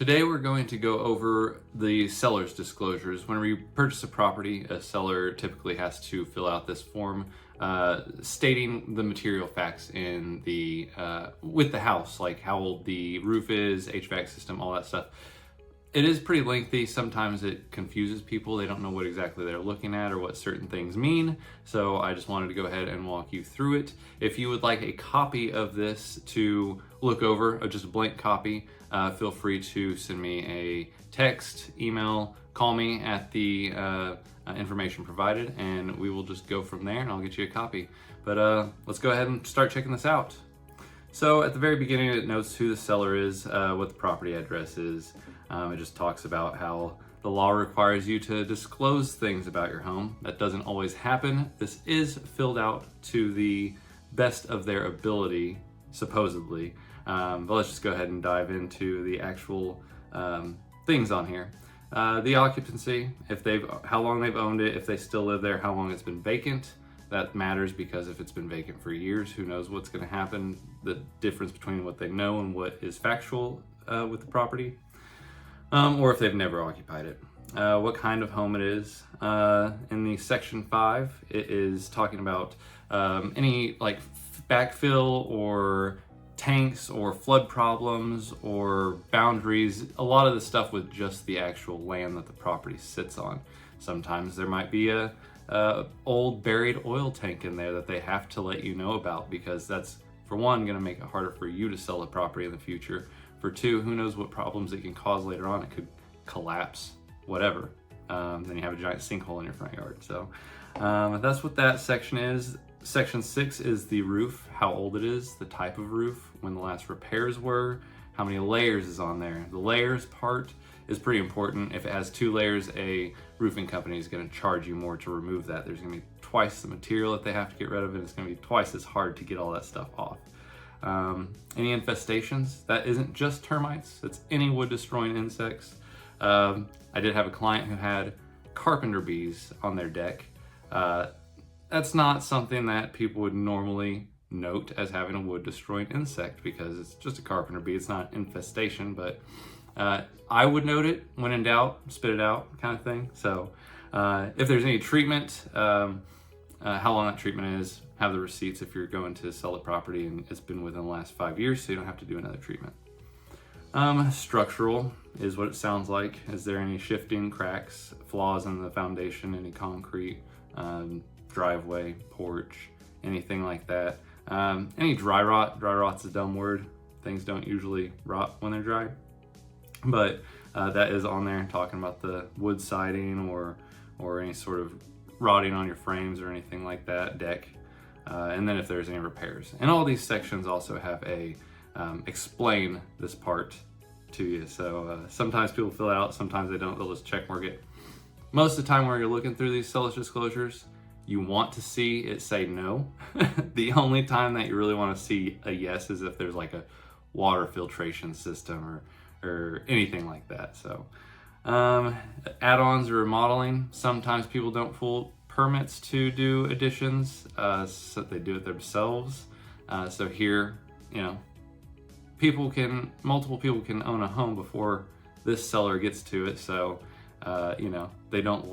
Today we're going to go over the seller's disclosures. When we purchase a property, a seller typically has to fill out this form stating the material facts in the with the house, like how old the roof is, HVAC system, all that stuff. It is pretty lengthy. Sometimes it confuses people. They don't know what exactly they're looking at or what certain things mean. So I just wanted to go ahead and walk you through it. If you would like a copy of this to look over, or just a blank copy, feel free to send me a text, email, call me at the information provided, and we will just go from there and I'll get you a copy. But let's go ahead and start checking this out. So at the very beginning, it notes who the seller is, what the property address is. It just talks about how the law requires you to disclose things about your home. That doesn't always happen. This is filled out to the best of their ability, supposedly. But let's just go ahead and dive into the actual things on here. The occupancy, how long they've owned it, if they still live there, how long it's been vacant. That matters because if it's been vacant for years, who knows what's going to happen, the difference between what they know and what is factual with the property, or if they've never occupied it. What kind of home it is. In the section 5, it is talking about any like backfill or tanks or flood problems or boundaries, a lot of the stuff with just the actual land that the property sits on. Sometimes there might be a old buried oil tank in there that they have to let you know about, because that's, for one, going to make it harder for you to sell the property in the future. For two, who knows what problems it can cause later on. It could collapse, whatever. Then you have a giant sinkhole in your front yard. So that's what that section is. Section 6 is the roof, how old it is, the type of roof, when the last repairs were, how many layers is on there. The layers part is pretty important. If it has 2 layers, a roofing company is going to charge you more to remove that. There's going to be twice the material that they have to get rid of, and it's going to be twice as hard to get all that stuff off. Any infestations, that isn't just termites, it's any wood destroying insects. I did have a client who had carpenter bees on their deck. That's not something that people would normally note as having a wood destroying insect, because it's just a carpenter bee, it's not infestation, but I would note it. When in doubt, spit it out, kind of thing. So if there's any treatment, how long that treatment is, have the receipts if you're going to sell the property and it's been within the last 5 years, so you don't have to do another treatment. Structural is what it sounds like. Is there any shifting, cracks, flaws in the foundation, any concrete, driveway, porch, anything like that. Any dry rot. Dry rot's a dumb word. Things don't usually rot when they're dry. But that is on there, talking about the wood siding or any sort of rotting on your frames or anything like that, deck. And then if there's any repairs. And all these sections also have a explain this part to you. So sometimes people fill it out, sometimes they don't. They'll just check mark it. Most of the time when you're looking through these seller's disclosures, you want to see it say no. The only time that you really want to see a yes is if there's like a water filtration system or anything like that. So add-ons or remodeling. Sometimes people don't pull permits to do additions, so they do it themselves. So here, multiple people can own a home before this seller gets to it. So they don't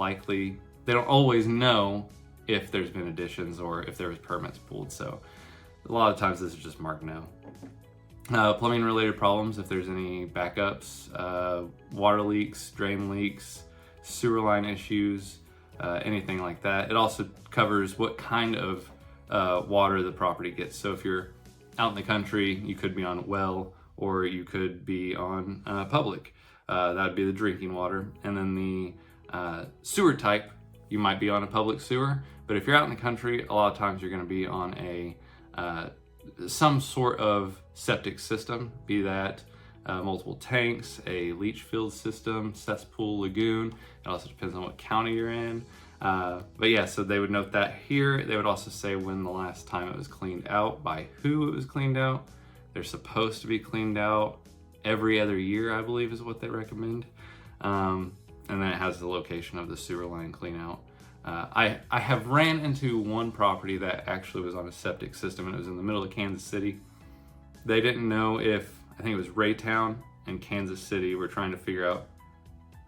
always know if there's been additions or if there was permits pulled. So a lot of times this is just marked no. Plumbing related problems, if there's any backups, water leaks, drain leaks, sewer line issues, anything like that. It also covers what kind of water the property gets. So if you're out in the country, you could be on well, or you could be on public. That would be the drinking water. And then the sewer type, you might be on a public sewer. But if you're out in the country, a lot of times you're going to be on a some sort of septic system, be that multiple tanks, a leach field system, cesspool, lagoon. It also depends on what county you're in. But yeah, so they would note that here. They would also say when the last time it was cleaned out, by who it was cleaned out. They're supposed to be cleaned out every other year, I believe is what they recommend. And then it has the location of the sewer line clean out. I have ran into one property that actually was on a septic system, and it was in the middle of Kansas City. They didn't know if, I think it was Raytown, in Kansas City were trying to figure out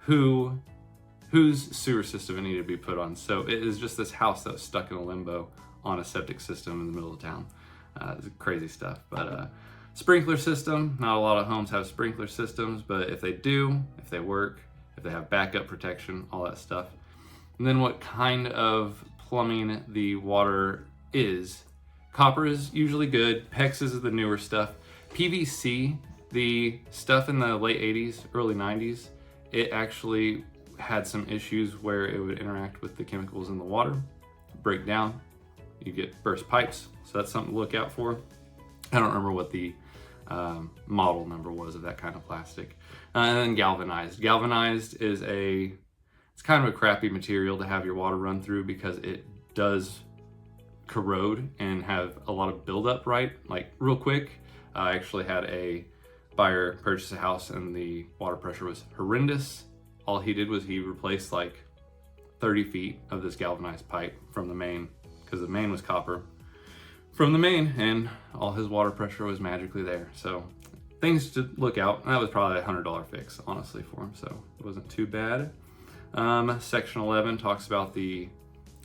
whose sewer system it needed to be put on. So it is just this house that was stuck in a limbo on a septic system in the middle of town. It's crazy stuff. But sprinkler system, not a lot of homes have sprinkler systems, but if they do, if they work, if they have backup protection, all that stuff. And then what kind of plumbing the water is. Copper is usually good. PEX is the newer stuff. PVC, the stuff in the late 80s, early 90s, it actually had some issues where it would interact with the chemicals in the water, break down, you get burst pipes. So that's something to look out for. I don't remember what the model number was of that kind of plastic. And then galvanized. Galvanized is it's kind of a crappy material to have your water run through because it does corrode and have a lot of buildup, right? Like real quick, I actually had a buyer purchase a house and the water pressure was horrendous. All he did was he replaced like 30 feet of this galvanized pipe from the main, because the main was copper, from the main, and all his water pressure was magically there. So things to look out. And that was probably a $100 fix, honestly, for him, so it wasn't too bad. Section 11 talks about the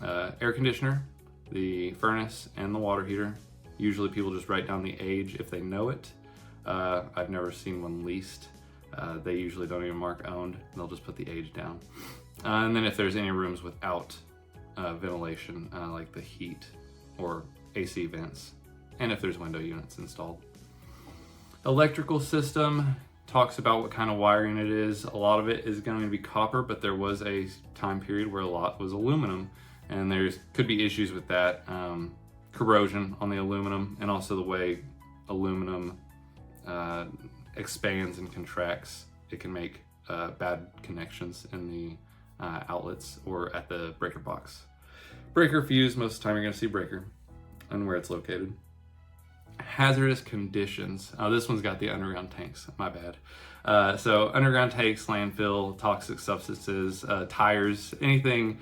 air conditioner, the furnace, and the water heater. Usually people just write down the age if they know it. I've never seen one leased. They usually don't even mark owned. They'll just put the age down. And then if there's any rooms without ventilation, like the heat or AC vents, and if there's window units installed. Electrical system talks about what kind of wiring it is. A lot of it is going to be copper, but there was a time period where a lot was aluminum, and could be issues with that. Corrosion on the aluminum, and also the way aluminum expands and contracts. It can make bad connections in the outlets or at the breaker box. Breaker fuse, most of the time you're going to see breaker and where it's located. Hazardous conditions. This one's got the underground tanks, my bad. So underground tanks, landfill, toxic substances, tires, anything,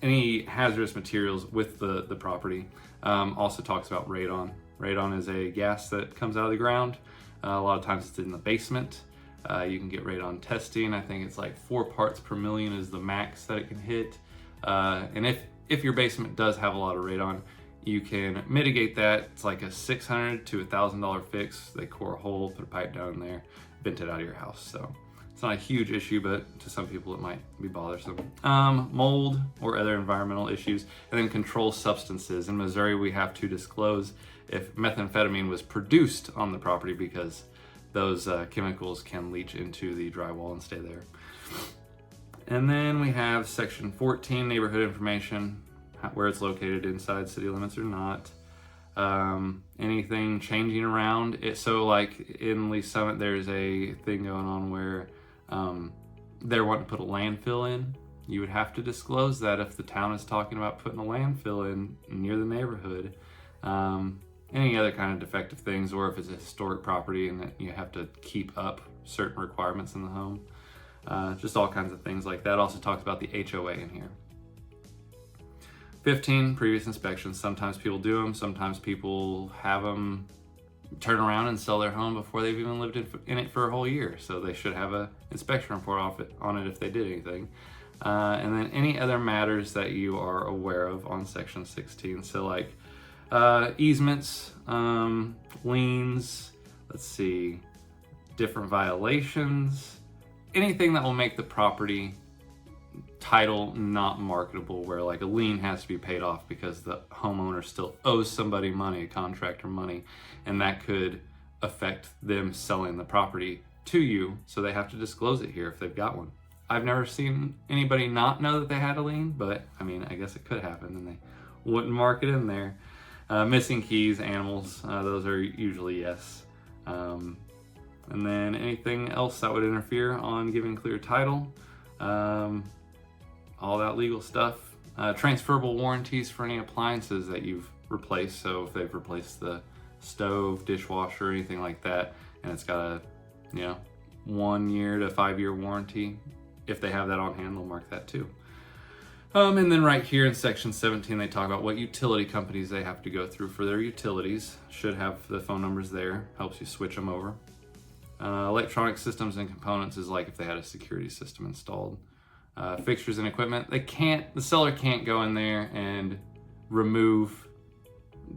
any hazardous materials with the property. Also talks about radon. Radon is a gas that comes out of the ground. A lot of times it's in the basement. You can get radon testing. I think it's like 4 parts per million is the max that it can hit. And if your basement does have a lot of radon, you can mitigate that. It's like a $600 to $1,000 fix. They core a hole, put a pipe down in there, vent it out of your house. So it's not a huge issue, but to some people it might be bothersome. Mold or other environmental issues, and then controlled substances. In Missouri, we have to disclose if methamphetamine was produced on the property, because those chemicals can leach into the drywall and stay there. And then we have section 14, neighborhood information, where it's located inside city limits or not. Anything changing around it. So like in Lee Summit, there's a thing going on where they're wanting to put a landfill in. You would have to disclose that if the town is talking about putting a landfill in near the neighborhood. Any other kind of defective things, or if it's a historic property and that you have to keep up certain requirements in the home. Just all kinds of things like that. Also talks about the HOA in here. 15, previous inspections. Sometimes people do them, sometimes people have them turn around and sell their home before they've even lived in it for a whole year. So they should have an inspection report on it if they did anything. And then any other matters that you are aware of on section 16. So like easements, liens, let's see, different violations, anything that will make the property title not marketable, where like a lien has to be paid off because the homeowner still owes somebody money, a contractor money, and that could affect them selling the property to you, so they have to disclose it here if they've got one. I've never seen anybody not know that they had a lien, but I mean, I guess it could happen and they wouldn't mark it in there. Missing keys, animals, those are usually yes. And then anything else that would interfere on giving clear title. All that legal stuff. Transferable warranties for any appliances that you've replaced. So if they've replaced the stove, dishwasher, anything like that, and it's got a 1 year to 5 year warranty, if they have that on hand, they'll mark that too. And then right here in section 17, they talk about what utility companies they have to go through for their utilities. Should have the phone numbers there, helps you switch them over. Electronic systems and components is like if they had a security system installed. Fixtures and equipment, the seller can't go in there and remove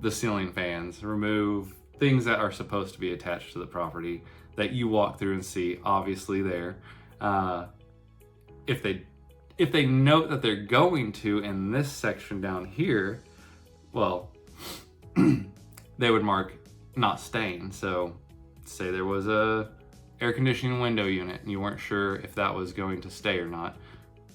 the ceiling fans, remove things that are supposed to be attached to the property that you walk through and see obviously there. If they note that they're going to in this section down here, well, they would mark not staying. So say there was a air conditioning window unit and you weren't sure if that was going to stay or not.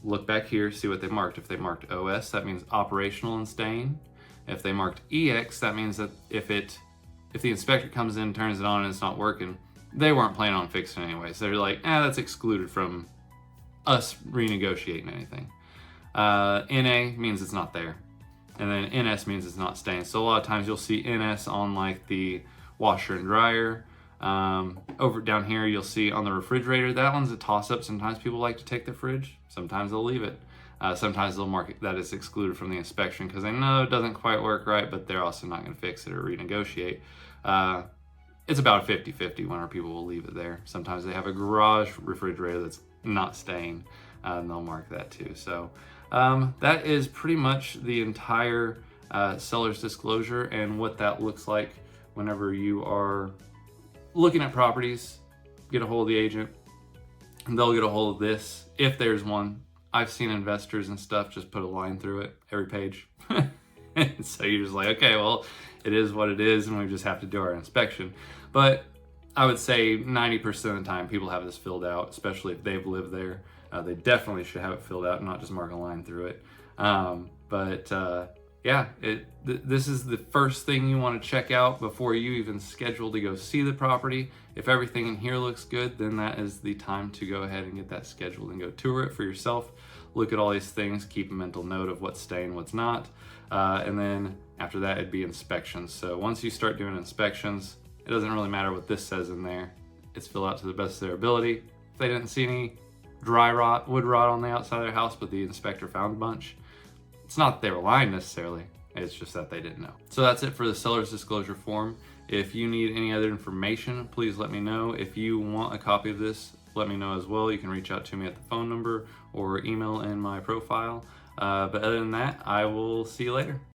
Look back here, see what they marked. If they marked OS, that means operational and staying. If they marked EX, that means that if the inspector comes in, turns it on, and it's not working, they weren't planning on fixing it anyway. So they're like, that's excluded from us renegotiating anything. NA means it's not there. And then NS means it's not staying. So a lot of times you'll see NS on like the washer and dryer. Over down here, you'll see on the refrigerator, that one's a toss-up. Sometimes people like to take their fridge. Sometimes they'll leave it. Sometimes they'll mark it that it's excluded from the inspection because they know it doesn't quite work right, but they're also not going to fix it or renegotiate. It's about a 50-50 when our people will leave it there. Sometimes they have a garage refrigerator that's not staying, and they'll mark that too. So that is pretty much the entire seller's disclosure and what that looks like whenever you are looking at properties. Get a hold of the agent, and they'll get a hold of this if there's one. I've seen investors and stuff just put a line through it every page. So you're just like, okay, well, it is what it is, and we just have to do our inspection. But I would say 90% of the time people have this filled out, especially if they've lived there. They definitely should have it filled out and not just mark a line through it. This is the first thing you want to check out before you even schedule to go see the property. If everything in here looks good, then that is the time to go ahead and get that scheduled and go tour it for yourself. Look at all these things, keep a mental note of what's staying, what's not. And then after that, it'd be inspections. So once you start doing inspections, it doesn't really matter what this says in there. It's filled out to the best of their ability. If they didn't see any dry rot, wood rot on the outside of their house, but the inspector found a bunch, it's not that they were lying necessarily. It's just that they didn't know. So that's it for the seller's disclosure form. If you need any other information, please let me know. If you want a copy of this, let me know as well. You can reach out to me at the phone number or email in my profile. But other than that, I will see you later.